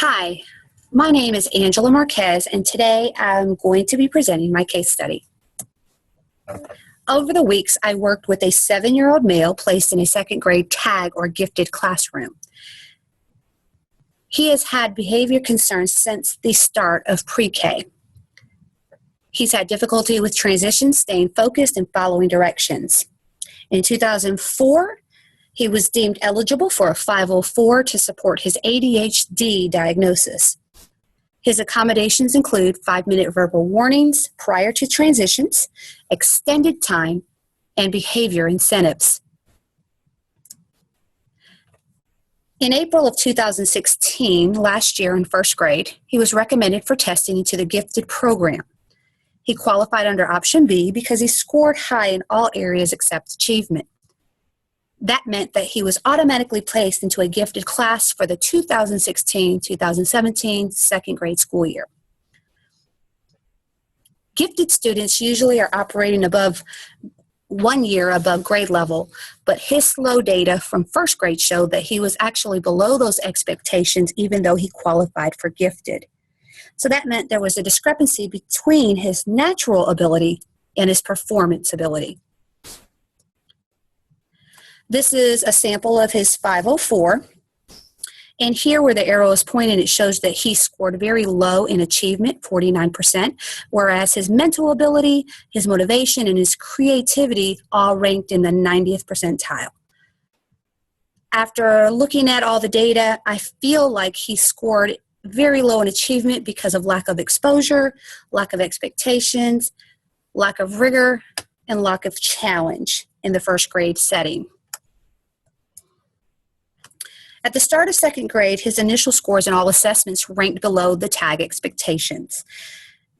Hi, my name is Angela Marquez, and today I'm going to be presenting my case study. Over the weeks, I worked with a 7-year-old male placed in a second grade TAG or gifted classroom. He has had behavior concerns since the start of pre-K. He's had difficulty with transitions, staying focused, and following directions. In 2004, he was deemed eligible for a 504 to support his ADHD diagnosis. His accommodations include 5-minute verbal warnings prior to transitions, extended time, and behavior incentives. In April of 2016, last year in first grade, he was recommended for testing into the gifted program. He qualified under option B because he scored high in all areas except achievement. That meant that he was automatically placed into a gifted class for the 2016-2017 second grade school year. Gifted students usually are operating above 1 year above grade level, but his slow data from first grade showed that he was actually below those expectations even though he qualified for gifted. So that meant there was a discrepancy between his natural ability and his performance ability. This is a sample of his 504, and here where the arrow is pointed, it shows that he scored very low in achievement, 49%, whereas his mental ability, his motivation, and his creativity all ranked in the 90th percentile. After looking at all the data, I feel like he scored very low in achievement because of lack of exposure, lack of expectations, lack of rigor, and lack of challenge in the first grade setting. At the start of second grade, his initial scores in all assessments ranked below the TAG expectations.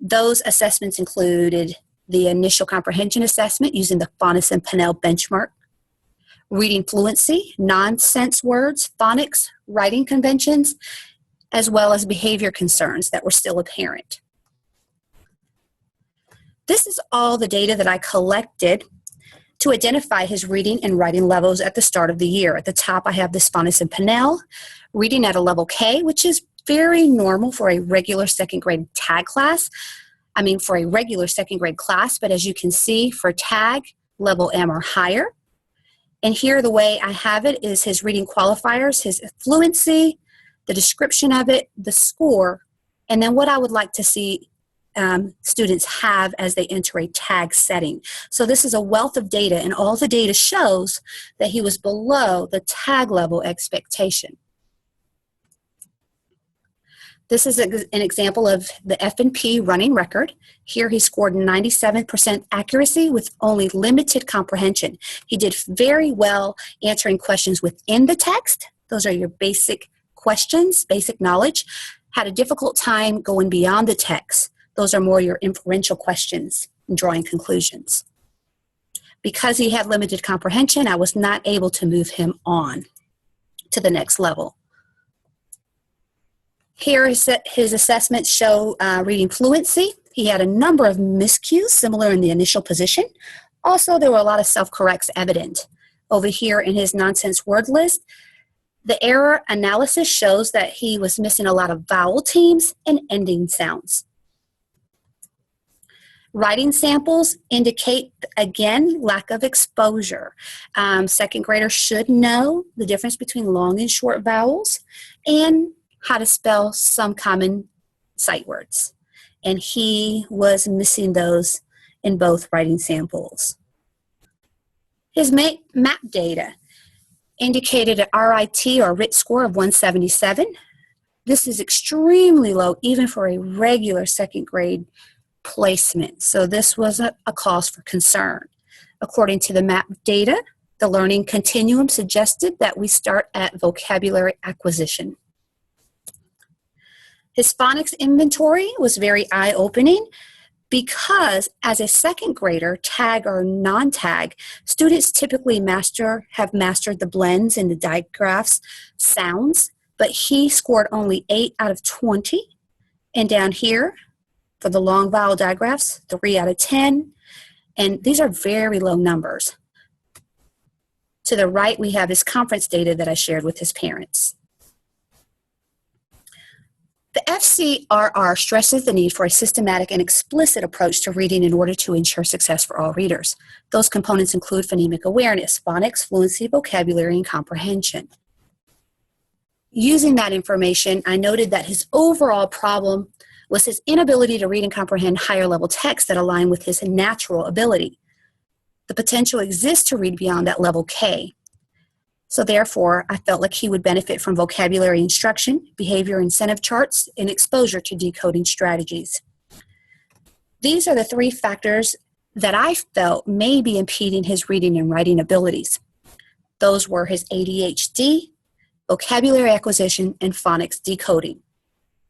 Those assessments included the initial comprehension assessment using the Phonics and Pinnell benchmark, reading fluency, nonsense words, phonics, writing conventions, as well as behavior concerns that were still apparent. This is all the data that I collected to identify his reading and writing levels at the start of the year. At the top, I have this Phonics and Pinnell, reading at a level K, which is very normal for a regular second grade TAG class. For a regular second grade class, but as you can see, for TAG, level M or higher. And here, the way I have it is his reading qualifiers, his fluency, the description of it, the score, and then what I would like to see students have as they enter a TAG setting. So this is a wealth of data, and all the data shows that he was below the TAG level expectation. This is an example of the F&P running record. Here he scored 97% accuracy with only limited comprehension. He did very well answering questions within the text. Those are your basic questions, basic knowledge. Had a difficult time going beyond the text. Those are more your inferential questions and drawing conclusions. Because he had limited comprehension, I was not able to move him on to the next level. Here his assessments show reading fluency. He had a number of miscues similar in the initial position. Also, there were a lot of self-corrects evident. Over here in his nonsense word list, the error analysis shows that he was missing a lot of vowel teams and ending sounds. Writing samples indicate, again, lack of exposure. Second graders should know the difference between long and short vowels and how to spell some common sight words. And he was missing those in both writing samples. His MAP data indicated an RIT or RIT score of 177. This is extremely low even for a regular second grade placement. So this was a cause for concern. According to the MAP data, the learning continuum suggested that we start at vocabulary acquisition. His phonics inventory was very eye-opening because as a second grader, TAG or non-TAG, students typically have mastered the blends and the digraphs sounds, but he scored only 8 out of 20. And down here, for the long vowel digraphs, 3 out of 10. And these are very low numbers. To the right, we have his conference data that I shared with his parents. The FCRR stresses the need for a systematic and explicit approach to reading in order to ensure success for all readers. Those components include phonemic awareness, phonics, fluency, vocabulary, and comprehension. Using that information, I noted that his overall problem was his inability to read and comprehend higher level texts that align with his natural ability. The potential exists to read beyond that level K. So therefore, I felt like he would benefit from vocabulary instruction, behavior incentive charts, and exposure to decoding strategies. These are the three factors that I felt may be impeding his reading and writing abilities. Those were his ADHD, vocabulary acquisition, and phonics decoding.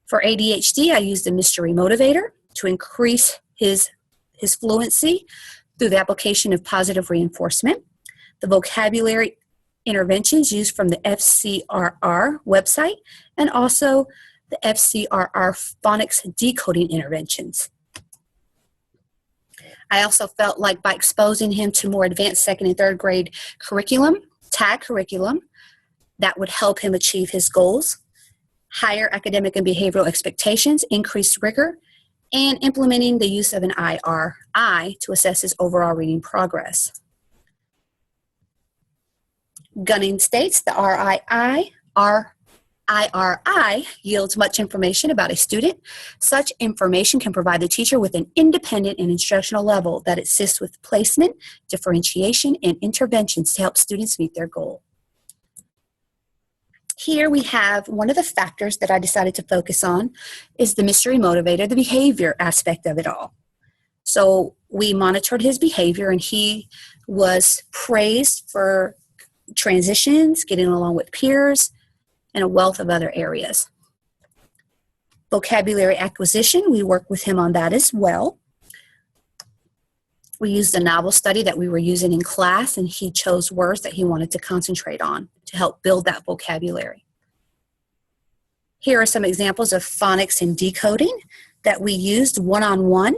For ADHD, I used the mystery motivator to increase his fluency through the application of positive reinforcement. The vocabulary interventions used from the FCRR website, and also the FCRR phonics decoding interventions. I also felt like by exposing him to more advanced second and third grade curriculum, TAG curriculum, that would help him achieve his goals. Higher academic and behavioral expectations, increased rigor, and implementing the use of an IRI to assess his overall reading progress. Gunning states the IRI yields much information about a student. Such information can provide the teacher with an independent and instructional level that assists with placement, differentiation, and interventions to help students meet their goal. Here we have one of the factors that I decided to focus on is the mystery motivator, the behavior aspect of it all. So we monitored his behavior, and he was praised for transitions, getting along with peers, and a wealth of other areas. Vocabulary acquisition, we worked with him on that as well. We used a novel study that we were using in class, and he chose words that he wanted to concentrate on to help build that vocabulary. Here are some examples of phonics and decoding that we used one-on-one.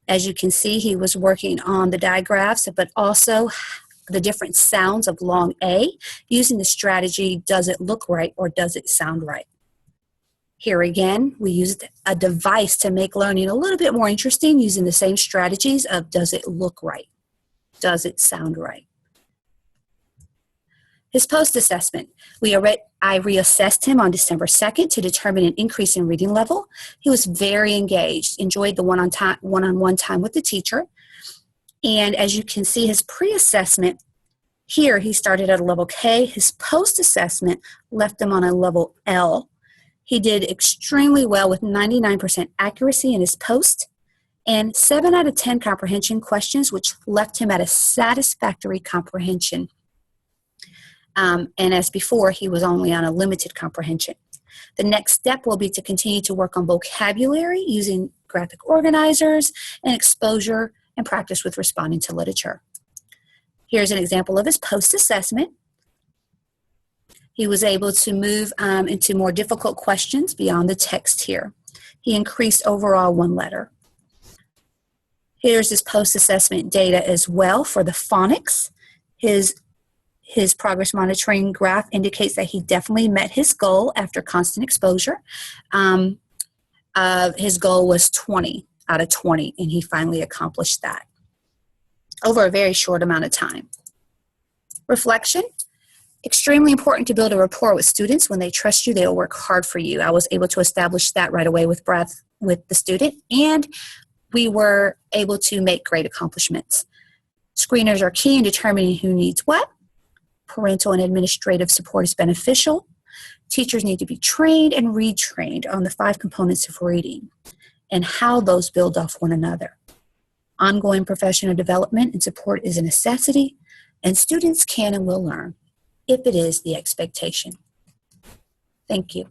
As you can see, he was working on the digraphs, but also the different sounds of long A, using the strategy, does it look right or does it sound right? Here again, we used a device to make learning a little bit more interesting, using the same strategies of does it look right? Does it sound right? His post-assessment, I reassessed him on December 2nd to determine an increase in reading level. He was very engaged, enjoyed the one-on-one time with the teacher. And as you can see, his pre-assessment, here he started at a level K. His post-assessment left him on a level L. He did extremely well with 99% accuracy in his post and 7 out of 10 comprehension questions, which left him at a satisfactory comprehension. And as before, he was only on a limited comprehension. The next step will be to continue to work on vocabulary using graphic organizers and exposure and practice with responding to literature. Here's an example of his post-assessment. He was able to move into more difficult questions beyond the text here. He increased overall 1 letter. Here's his post-assessment data as well for the phonics. His progress monitoring graph indicates that he definitely met his goal after constant exposure. His goal was 20 out of 20, and he finally accomplished that over a very short amount of time. Reflection. Extremely important to build a rapport with students. When they trust you, they'll work hard for you. I was able to establish that right away with the student, and we were able to make great accomplishments. Screeners are key in determining who needs what. Parental and administrative support is beneficial. Teachers need to be trained and retrained on the 5 components of reading and how those build off one another. Ongoing professional development and support is a necessity, and students can and will learn if it is the expectation. Thank you.